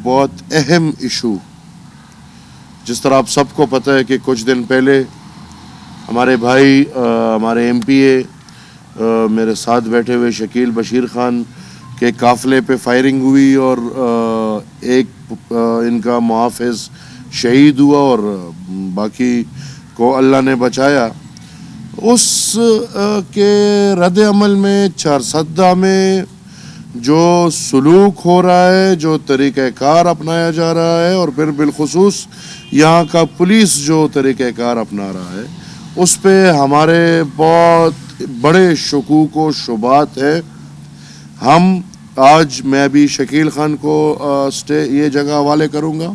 بہت اہم ایشو، جس طرح آپ سب کو پتہ ہے کہ کچھ دن پہلے ہمارے بھائی ہمارے ایم پی اے میرے ساتھ بیٹھے ہوئے شکیل بشیر خان کے قافلے پہ فائرنگ ہوئی اور ایک ان کا محافظ شہید ہوا اور باقی کو اللہ نے بچایا۔ اس کے رد عمل میں چارسدہ میں جو سلوک ہو رہا ہے، جو طریقہ کار اپنایا جا رہا ہے، اور پھر بالخصوص یہاں کا پولیس جو طریقہ کار اپنا رہا ہے، اس پہ ہمارے بہت بڑے شکوک و شبہات ہے۔ ہم آج میں بھی شکیل خان کو یہ جگہ حوالے کروں گا،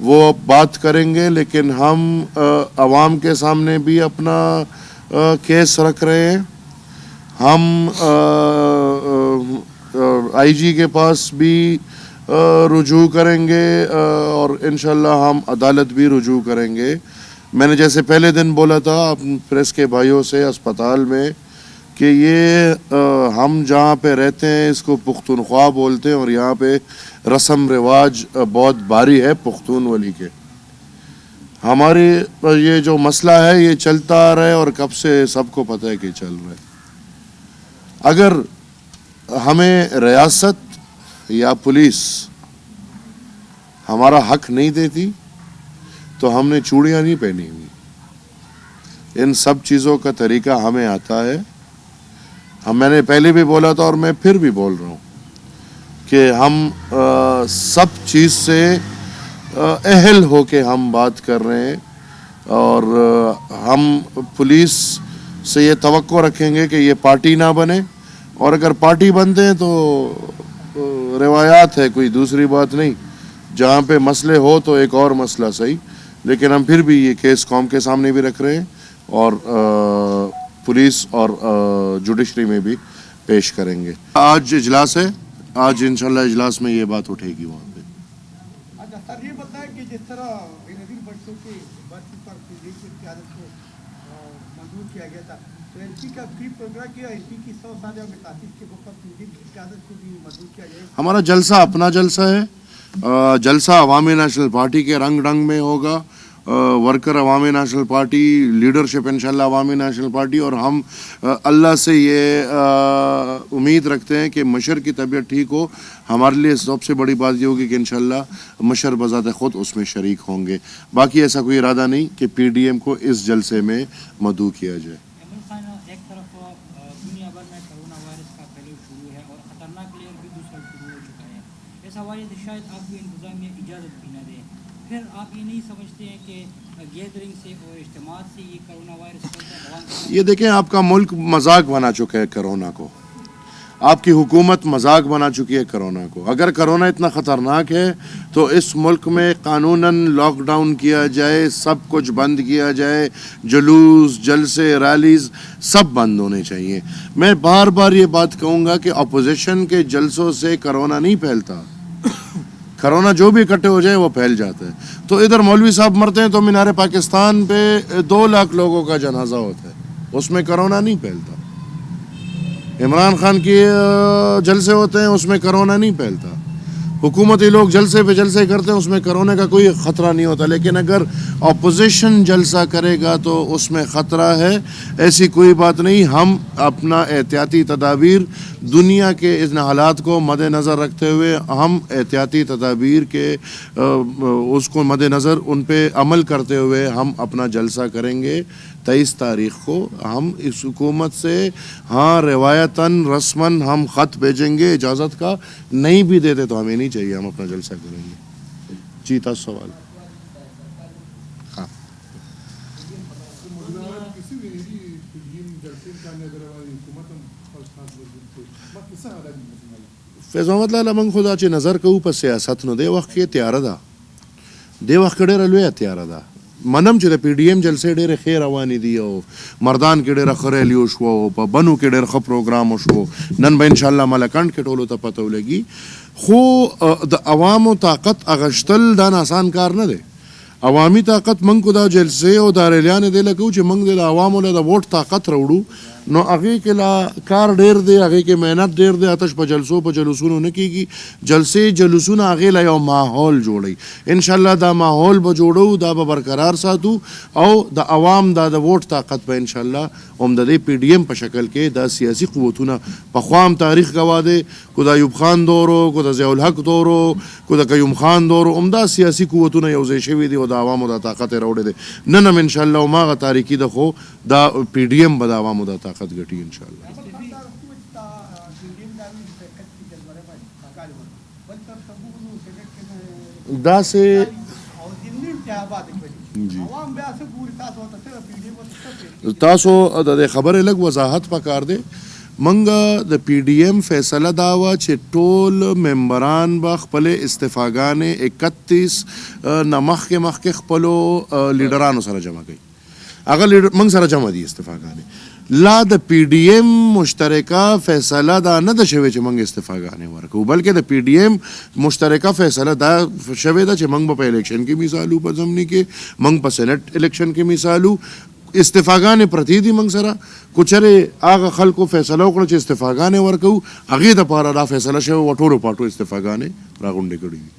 وہ بات کریں گے، لیکن ہم عوام کے سامنے بھی اپنا کیس رکھ رہے ہیں۔ ہم آئی جی کے پاس بھی رجوع کریں گے اور انشاءاللہ ہم عدالت بھی رجوع کریں گے۔ میں نے جیسے پہلے دن بولا تھا پریس کے بھائیوں سے اسپتال میں کہ یہ ہم جہاں پہ رہتے ہیں اس کو پختونخوا بولتے ہیں، اور یہاں پہ رسم رواج بہت بھاری ہے پختون ولی کے۔ ہماری یہ جو مسئلہ ہے یہ چلتا آ رہا ہے اور کب سے سب کو پتہ ہے کہ چل رہا ہے۔ اگر ہمیں ریاست یا پولیس ہمارا حق نہیں دیتی تو ہم نے چوڑیاں نہیں پہنی ہوئی۔ ان سب چیزوں کا طریقہ ہمیں آتا ہے۔ میں نے پہلے بھی بولا تھا اور میں پھر بھی بول رہا ہوں کہ ہم سب چیز سے اہل ہو کے ہم بات کر رہے ہیں، اور ہم پولیس سے یہ توقع رکھیں گے کہ یہ پارٹی نہ بنے، اور اگر پارٹی بنتے ہیں تو روایات ہے، کوئی دوسری بات نہیں۔ جہاں پہ مسئلے ہو تو ایک اور مسئلہ صحیح، لیکن ہم پھر بھی یہ کیس قوم کے سامنے بھی رکھ رہے ہیں اور پولیس اور جوڈیشری میں بھی پیش کریں گے۔ آج اجلاس ہے، آج انشاءاللہ اجلاس میں یہ بات اٹھے گی وہاں پہ۔ اچھا سر، یہ بتائیں کہ جس طرح بینظیر بھٹو کی برسی پر PDM کی قیادت کو منظور کیا گیا تھا، تو ایل پی کا پری پروگرام کیا ایل پی کی 100 سالہ میں تاسیس کے موقع پر PDM کی قیادت کو بھی منظور کیا جائے؟ ہمارا جلسہ اپنا جلسہ ہے، جلسہ عوامی نیشنل پارٹی کے رنگ ڈنگ میں ہوگا، ورکر عوامی نیشنل پارٹی، لیڈرشپ انشاءاللہ عوامی نیشنل پارٹی، اور ہم اللہ سے یہ امید رکھتے ہیں کہ مشر کی طبیعت ٹھیک ہو۔ ہمارے لیے سب سے بڑی بات یہ ہوگی کہ انشاءاللہ مشر بذات خود اس میں شریک ہوں گے۔ باقی ایسا کوئی ارادہ نہیں کہ PDM کو اس جلسے میں مدعو کیا جائے۔ ایک طرف دنیا بھر میں کرونا وائرس کا پھیلاؤ شروع ہے اور خطرناک لیئر بھی دوسرا شروع ہو چکا ہے۔ ایسا وائرس شاید آپ کو انتظامیہ اجازت بھی نہ دے، پھر آپ یہ نہیں سمجھتے ہیں کہ گیدرنگ سے اور اجتماعات سے یہ کرونا وائرس یہ دیکھیں، آپ کا ملک مذاق بنا چکا ہے کرونا کو، آپ کی حکومت مذاق بنا چکی ہے کرونا کو۔ اگر کرونا اتنا خطرناک ہے تو اس ملک میں قانوناً لاک ڈاؤن کیا جائے، سب کچھ بند کیا جائے، جلوس، جلسے، ریلیز سب بند ہونے چاہیے۔ میں بار بار یہ بات کہوں گا کہ اپوزیشن کے جلسوں سے کرونا نہیں پھیلتا، کرونا جو بھی اکٹھے ہو جائے وہ پھیل جاتا ہے۔ تو ادھر مولوی صاحب مرتے ہیں تو مینار پاکستان پہ 2 لاکھ لوگوں کا جنازہ ہوتا ہے، اس میں کرونا نہیں پھیلتا۔ عمران خان کے جلسے ہوتے ہیں، اس میں کرونا نہیں پھیلتا۔ حکومتی لوگ جلسے پہ جلسے کرتے ہیں، اس میں کرونا کا کوئی خطرہ نہیں ہوتا، لیکن اگر اپوزیشن جلسہ کرے گا تو اس میں خطرہ ہے۔ ایسی کوئی بات نہیں۔ ہم اپنا احتیاطی تدابیر دنیا کے ان حالات کو مد نظر رکھتے ہوئے، ہم احتیاطی تدابیر کے اس کو مد نظر ان پہ عمل کرتے ہوئے ہم اپنا جلسہ کریں گے 23 تاریخ کو۔ ہم اس حکومت سے روایتاً رسماً ہم خط بھیجیں گے اجازت کا، نہیں بھی دیتے تو ہمیں نہیں چاہیے، ہم اپنا جلسہ کریں گے۔ جی تا سوال فیض محمد لال من خدا چې نظر کوو په سیاست نو دی وخت کې تیاره ده، دی وخت کې ډېره لویه تیاره ده۔ منم چې د PDM جلسې ډېرې ښې روانې دي، او مردان کې ډېره ښه ریلي وشوه، او په بنو کې ډېر ښه پروګرام وشو، نن به انشاءالله ملکنډ کې ټولو ته پته ولګي۔ خو د عوامو طاقت اغشتل دا آسان کار نه دی، عوامي طاقت منګ کو دا جلسې او دا ریلیانې دی لکو چې منګ د عوامو له د ووټ طاقت راوړو نو هغې کې لا کار ډېر دی هغې کې محنت ډېر دی آتش په جلسو په جلوسونو نه کېږي جلسې جلوسونه هغې له یو ماحول جوړوي انشاءالله دا ماحول به جوړو دا به برقرار ساتو او د عوام دا د ووټ طاقت به انشاءالله هم د دې پی ډي ایم په شکل کې دا سیاسي قوتونه پخوا هم تاریخ گواه دی کو د ایوب خان دورو کو د ضیاء الحق دورو کو د قیوم خان دورو همدا سیاسي قوتونه یو ځای شوي دي او د عوامو دا طاقت یې راوړی دی نن هم انشاءالله هماغه تاریکي ده خو دا پی ډي ایم به د عوامو دا طاقت ګټي انشاءالله دا سه تاسو د خبرې لږ وضاحت پکار دی منګه د پی ډي ایم فیصله دا وه چې ټول ممبران به خپلې استعفاګانې 31 نه مخکې خپلو لیډرانو سره جمع کوي هغه منګ سره جمع دي استعفاګانې لا د پی ډي ایم مشترکه فیصله دا نه ده شوې چې موږ استعفاګانې ورکوو بلکې د پی ډي ایم مشترکه فیصله دا شوې ده چې موږ به په الیکشن کې مثالو په ضمني کې موږ په سینټ الیکشن کې مثالو استعفاګانې پرتې دي موږ سره کو چرې هغه خلکو فیصله وکړه چې استعفاګانې ورکوو هغې دپاره دا فیصله شوې وه ټولو پاټو استعفاګانې راغونډې کړي دي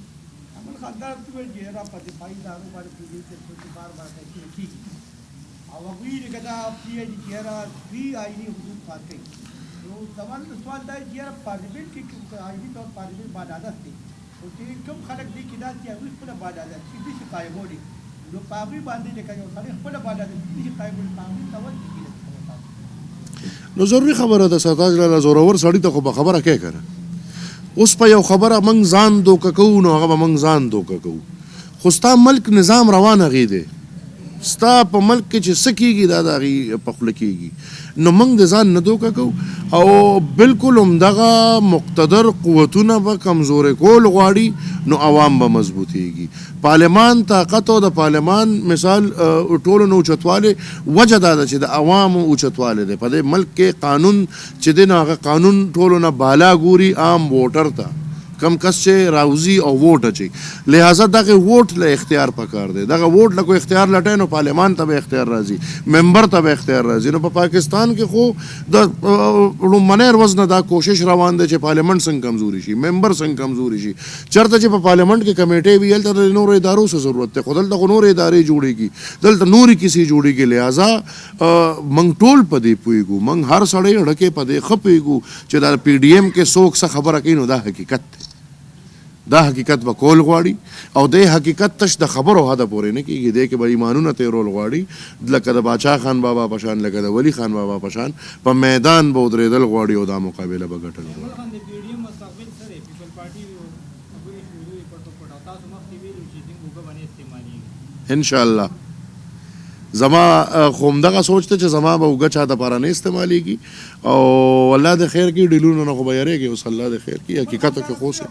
نو ضروري خبره ده سرتاج لاله زورور سړي ته خو به خبره کې کړه اوس په یو خبره موږ ځان دوکه کوو نو هغه به موږ ځان دوکه کوو خو ستا ملک نظام روان هغې دی ستا په ملک کې چې څه کېږي دا د هغې په خوله کېږي نو موږ د ځان نه دوکه کوو او بالکل همدغه مقتدر قوتونه به کمزورې کول غواړي نو عوام به مضبوطېږي پارلمان طاقت او د پارلمان مثال ټولو نه اوچتوالی وجه دا ده چې د عوامو اوچتوالی دی په دې ملک کې قانون چې دی نو هغه قانون ټولو نه بالا ګوري عام ووټر ته کم کس چې راوزی او ووټ اچي لہذا دغه ووټ له اختیار پکار دی دغه ووټ له کو اختیار لټای نو پارلمان ته به اختیار راځي ممبر ته به اختیار راځي نو په پاکستان کې خو د لومړنۍ ورځ نه دا کوشش روان دی چې پارلمان څنګه کمزوري شي ممبر څنګه کمزوري شي چېرته چې په پارلمان کې کمیټې وي هلته د نورو ادارو څه ضرورت دی خو دلته خو نورې ادارې جوړېږي دلته نورې کیسې جوړېږي لہذا موږ ټول په دې پوهېږو موږ هر سړی ډکې په دې ښه پوهېږو چې دا پی ډي ایم کې څوک څه خبره کوي نو دا حقیقت دی دا حقیقت به کول غواړي او د حقیقت تش د خبرو حده پورې نه کېږي دی کې به ایمانونه تیرول غواړي لکه د باچا خان بابا په شان لکه د ولی خان بابا په شان په میدان به ودرېدل غواړي او دا مقابله به ګټل غواړي انشاءالله زما خو همدغه سوچ ته چې زما به اوږه چا دپاره نه استعمالیږي او الله د خیر کړي ډیلونه نه خو به یارېږي اوس الله د خیر کړي حقیقت کې خو سي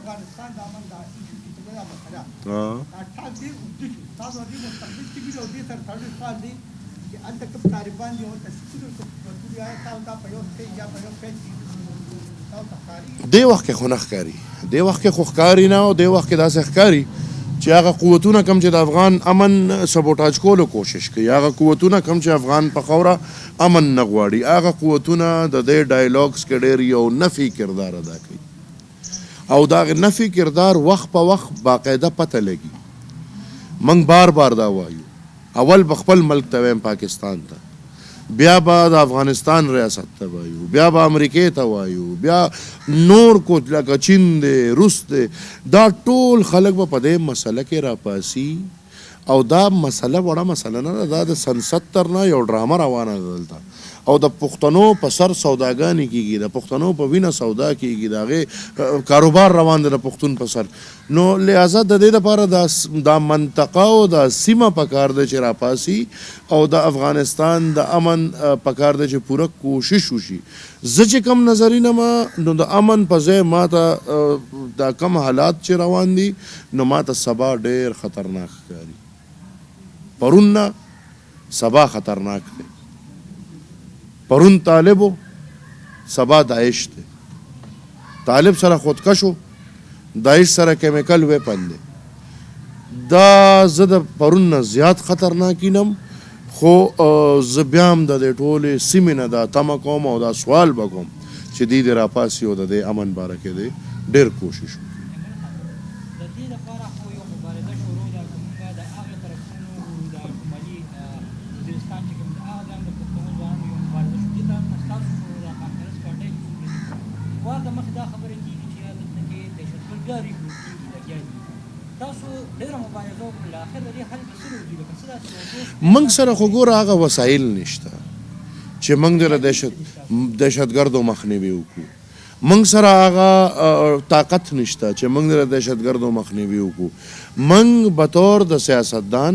دی وخت کې خو نه ښکاري دی وخت کې خو ښکاري نه او دی وخت کې داسې ښکاري چې هغه قوتونه کم چې د افغان امن سبوټاج کولو کوشش کوي هغه قوتونه کم چې افغان په خوره امن نه غواړي هغه قوتونه د دې ډایلاګس کې ډېر یو نفي کردار ادا کوي او دا نفي کردار وخت په وخت باقاعده پته لګي موږ بار بار دا وایو اول به خپل ملک ته وایم پاکستان ته بیا به د افغانستان ریاست ته وایو بیا به امریکې ته وایو بیا نور کو لکه چین دی روس دی دا ټول خلک به په دې مسله کې راپاسي او دا مسله وړه مسله نه ده دا د سن 70 نه یو ډرامه روانه ده دلته او د پښتنو په سر سوداګانې کېږي د پښتنو په وینه سودا کېږي د هغې کاروبار روان دی د پښتون په سر نو لہذا د دې لپاره دا منطقه او دا سیمه پکار دی چې راپاسي او د افغانستان د امن پکار دی چې پوره کوشش وشي زه چې کم نظرینه ما نو د امن په ځای ما ته دا کم حالات چې روان دي نو ما ته سبا ډېر خطرناک ښکاري پرون نه سبا خطرناک دی پرون طالبو سبا داعش دی طالب سره خودکشو داعش سره کیمیکل ویپن دی دا زه د پرون نه زیات خطرناک وینم، خو زه بیا هم د دې ټولې سیمې نه دا تمه کوم او دا سوال به کوم چې دوی دې راپاسي او د دې امن باره کې دی ډېر کوشش وکړي. د دې لپاره خو یو مبارزه شروع ده، که موږ د هغې طرفونو د شمالي وزیرستان چې کوم د هغه ځان د پښتنو ځوانانو یو مبارزه شو، دې طرف نه ستاسو شروع ده، کانګرس پارټۍ وار د مخکې دا خبره کېږي چې دلته کې دهشتګرد بیا ریکروټ کېږي لګیا دي. تاسو ډېره مبارزه وکړله، اخر د دې حل به څه وکړي؟ لکه څه داسې موږ سره خو ګوره هغه وسایل نشته چې موږ د دهشتګردو مخنیوي وکړو. موږ سره هغه طاقت نشته چې موږ د دهشتګردو مخنیوي وکړو. موږ بطور د سیاستدان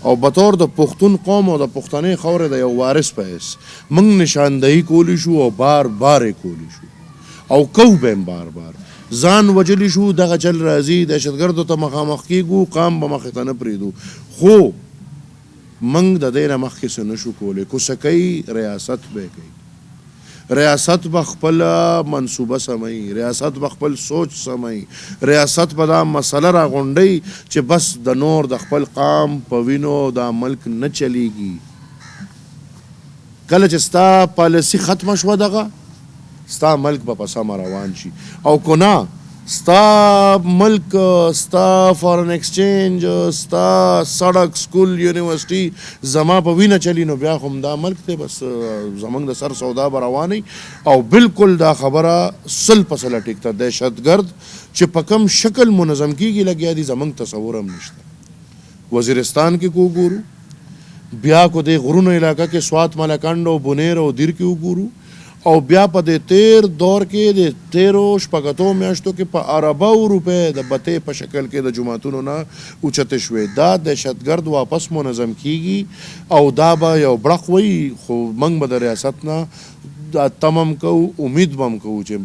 او بطور د پښتون قوم او د پښتنې خاورې د یو وارث په حیث موږ نشاندهي کولی شو او بار بار یې کولی شو او کوو به هم بار بار. ځان وجلی شو، دغه چل راځي، دهشتګردو ته مخامخ کېږو، قام به مخې ته نه پرېږدو. خو موږ د دې نه مخکې څه نه شو کولی. کو څه کوي ریاست به کوي، ریاست به خپله منصوبه سموي، ریاست به خپل سوچ سموي، ریاست به دا مسله راغونډوي چې بس د نور د خپل قام په وینو دا ملک نه چلیږي. کله چې ستا پالیسي ختمه شوه دغه ستا ملک به په سمه روان شي، او که نه ستا ملک، ستا فارن ایکسچینج، ستا سړک، سکول، یونیورسټي زما په وینه چلی، نو بیا خو دا ملک دی بس زموږ د سر سودا به روانوي. او بالکل دا خبره 100% ټیک ده، دهشتګرد چې په کم شکل منظم کېږي لګیا دي زموږ تصور هم نشته. وزیرستان کې کو ګورو، بیا کو د غرونو علاقه کې سوات، ملکنډ او بونیر او دیر کې وګورو، او بیا په د تیر دور کې د 13 میاشتو کې په اربو روپۍ د بتې په شکل کې د جماعتونو نه اوچتې شوې. دا دهشتګرد واپس منظم کیږي او دا به یو برق وي. خو موږ به د ریاست نه دا تمم کوو، امید به هم کوو چې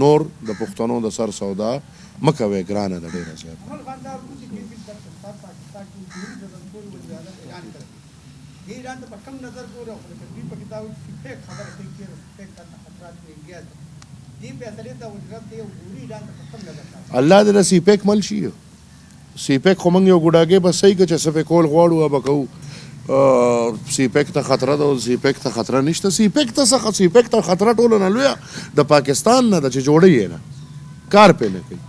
نور د پښتنو د سر سودا مه کوئ، ګرانه ده ډېره زیاته. ایران ته په کم نظر ګوري او دوی په کې دا فیک خبره کوي چې فیک ته خطرات پیږي. دې فیصلې ته وجرت دی او ګوري ایران ته په کم نظر الله دې سی پیک مل شي. سی پیک خو موږ یو ګوډاګې بس صحیح که چې څه پې کول غواړو به کوو. سی پیک ته خطره ده او سی پیک ته خطره نشته. سی پیک ته خطره ټولو نه لویه د پاکستان نه ده چې جوړوي یې نه، کار پې نه کوي،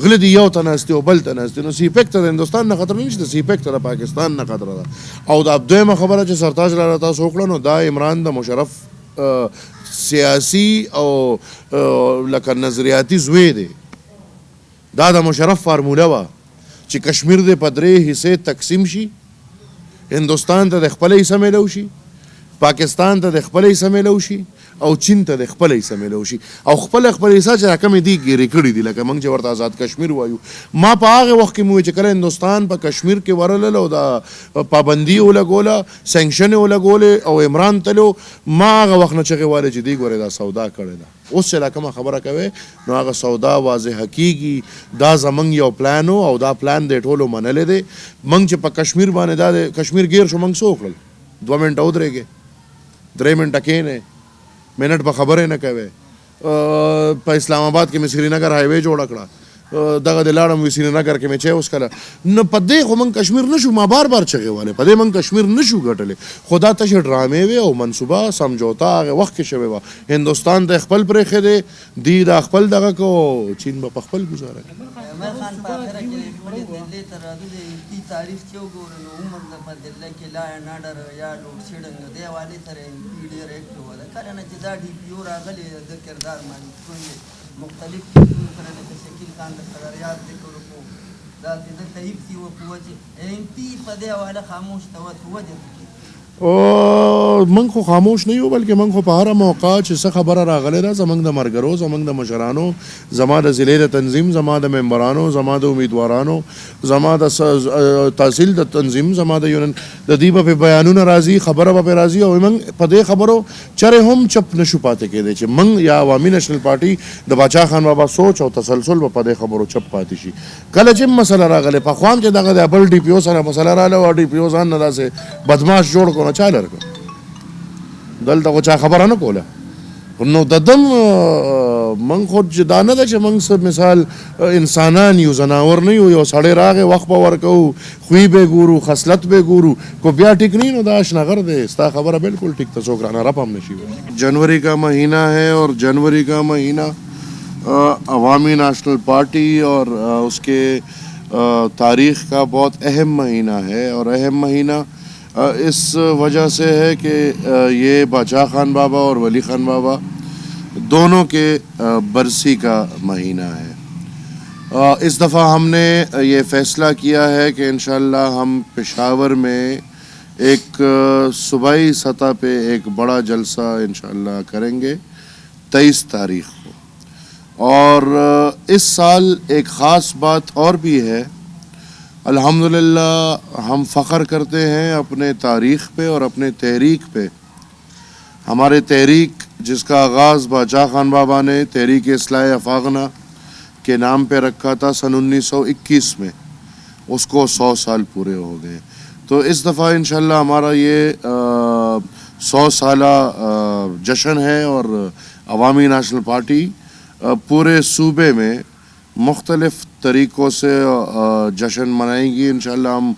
غله دی یو ته ناستي او بل ته ناستي. نو سی پیک ته د هندوستان نه خطره نشته، سی پیک ته د پاکستان نه خطره ده. او دا دویمه خبره چې سرتاج لاله تاسو وکړه، نو دا عمران د مشرف سیاسي او لکه نظریاتي زوی دی. دا د مشرف فارموله وه چې کشمیر دې په 3 حصې تقسیم شي، هندوستان ته د خپل حصه میلو شي، پاکستان ته د خپل حصه میلو شي، او چین ته د خپل حصه میلو شي، او خپل حصه چې راکمې دي ګیرې کړي دي لکه موږ چې ورته آزاد کشمیر وایو. ما په هغه وخت کې مو چې کله هندوستان په کشمیر کې ورلل او دا پابندي ولګوله، سینکشن ولګولې او عمران تلو، ما هغه وخت نه چغې والې چې دی ګورې دا سودا کړې ده. اوس چې لا کومه خبره کوې نو هغه سودا واضحه کېږي. دا زموږ یو پلان و او دا پلان د ټولو منلی دی. موږ چې په کشمیر باندې دا د کشمیر گیر شو، موږ څه وکړل؟ 2 منټه ودرېږې، 3 منټه کښېنې، منټ به خبرې نه کوې. په اسلام آباد کې مې سرینګر هایوے جوړه کړه، دغه د لاړم وي سرینګر کې مې چای وڅښله. نو په دې خو موږ کشمیر نه شو، ما بار بار چغې والې، په دې موږ کشمیر نه شو ګټلی. خو دا تشې ډرامې وې او منصوبه سمجوتا هغې وخت کې شوې وه. هندوستان ته خپل پرېښی دی، دی دا خپل دغه کو، چین به په خپل ګزاره کوي. عمر خان په آخره کې خپلې دلې ته راځو د امپي تاریخ چې وګورو نو عمر د په دله کې لا اینډ آرډر یا لوډ شیډنګ د دې حوالې سره امپي ډېر اکټیو ده. کله نه چې دا ډي پي او راغلی د کردار باندې مختلف کسونو سره لکه شکیل خان د قراریات ذکر وکړو، داسې دلته ایپسي وکړو چې امپي په دې حواله خاموش ته وجه موږ خو خاموش نه یو، بلکې موږ خو په هره موقع چې څه خبره راغلې ده زموږ د ملګرو، زموږ د مشرانو، زما د ضلعې د تنظیم، زما د ممبرانو، زما د امیدوارانو، زما د تحصیل د تنظیم، زما د یونن د دې به بیانونه راځي، خبره به راځي. او موږ په دې خبرو چرې هم چپ نشو پاتې کېدی چې موږ یا عوامي نیشنل پارټي د باچا خان بابا سوچ او تسلسل به په دې خبرو چپ پاتې شي. کله چې مسله راغله په خوام چې دغه د بل ډي پی او سره مسله رااله او ډي پی او ځان نه داسې بدماش جوړ کړو، چا لرګو دلته خو چا خبره نه کوله. نو ددم من خود جدا نه ده چې من څه مثال انسانان یو زناور نه یو یو سړی راغی وخت به ورکوو خوی به ګورو خصلت به ګورو کو بیا ټیک نہیں نو دا اشنغر دی ستا خبره بالکل ٹھیک ته څوک رانه رپ هم نشي جنوری کا مہینہ ہے اور جنوری کا مہینہ عوامی نیشنل پارٹی اور اس کے تاریخ کا بہت اہم مہینہ ہے اور اہم مہینہ اس وجہ سے ہے کہ یہ باچا خان بابا اور ولی خان بابا دونوں کے برسی کا مہینہ ہے. اس دفعہ ہم نے یہ فیصلہ کیا ہے کہ انشاءاللہ ہم پشاور میں ایک صوبائی سطح پہ ایک بڑا جلسہ انشاءاللہ کریں گے 23 تاریخ کو. اور اس سال ایک خاص بات اور بھی ہے. الحمدللہ ہم فخر کرتے ہیں اپنے تاریخ پہ اور اپنے تحریک پہ. ہمارے تحریک جس کا آغاز باچا خان بابا نے تحریک اصلاح افاغنا کے نام پہ رکھا تھا سن 1921 میں, اس کو 100 سال پورے ہو گئے. تو اس دفعہ انشاءاللہ ہمارا یہ 100 سالہ جشن ہے اور عوامی نیشنل پارٹی پورے صوبے میں مختلف طریقوں سے جشن منائیں گی. انشاءاللہ ہم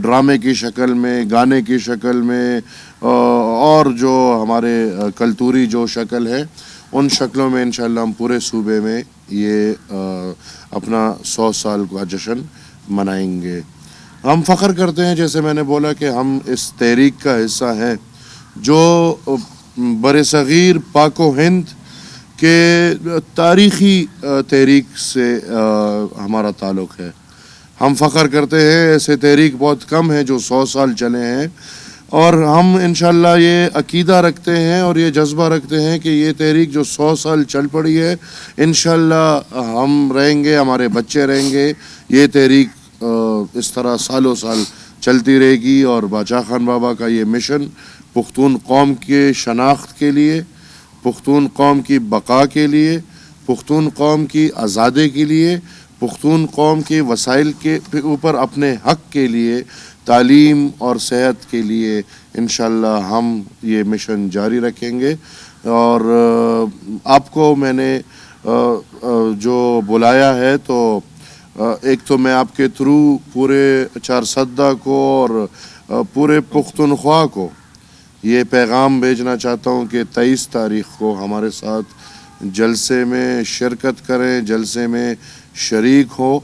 ڈرامے کی شکل میں, گانے کی شکل میں اور جو ہمارے کلتوری جو شکل ہے ان شکلوں میں انشاءاللہ ہم پورے صوبے میں یہ اپنا 100 سال کا جشن منائیں گے. ہم فخر کرتے ہیں جیسے میں نے بولا کہ ہم اس تحریک کا حصہ ہیں جو بر صغیر پاک و ہند کہ تاریخی تحریک سے ہمارا تعلق ہے. ہم فخر کرتے ہیں ایسے تحریک بہت کم ہیں جو 100 سال چلے ہیں, اور ہم انشاءاللہ یہ عقیدہ رکھتے ہیں اور یہ جذبہ رکھتے ہیں کہ یہ تحریک جو 100 سال چل پڑی ہے انشاءاللہ ہم رہیں گے, ہمارے بچے رہیں گے, یہ تحریک اس طرح سالوں سال چلتی رہے گی. اور باچا خان بابا کا یہ مشن پختون قوم کے شناخت کے لیے, پختون قوم کی بقا کے لیے, پختون قوم کی آزادی کے لیے, پختون قوم کے وسائل کے اوپر اپنے حق کے لیے, تعلیم اور صحت کے لیے انشاءاللہ ہم یہ مشن جاری رکھیں گے. اور آپ کو میں نے جو بلایا ہے تو ایک تو میں آپ کے تھرو پورے چارسدہ کو اور پورے پختونخوا کو یہ پیغام بھیجنا چاہتا ہوں کہ 23 تاریخ کو ہمارے ساتھ جلسے میں شرکت کریں, جلسے میں شریک ہو.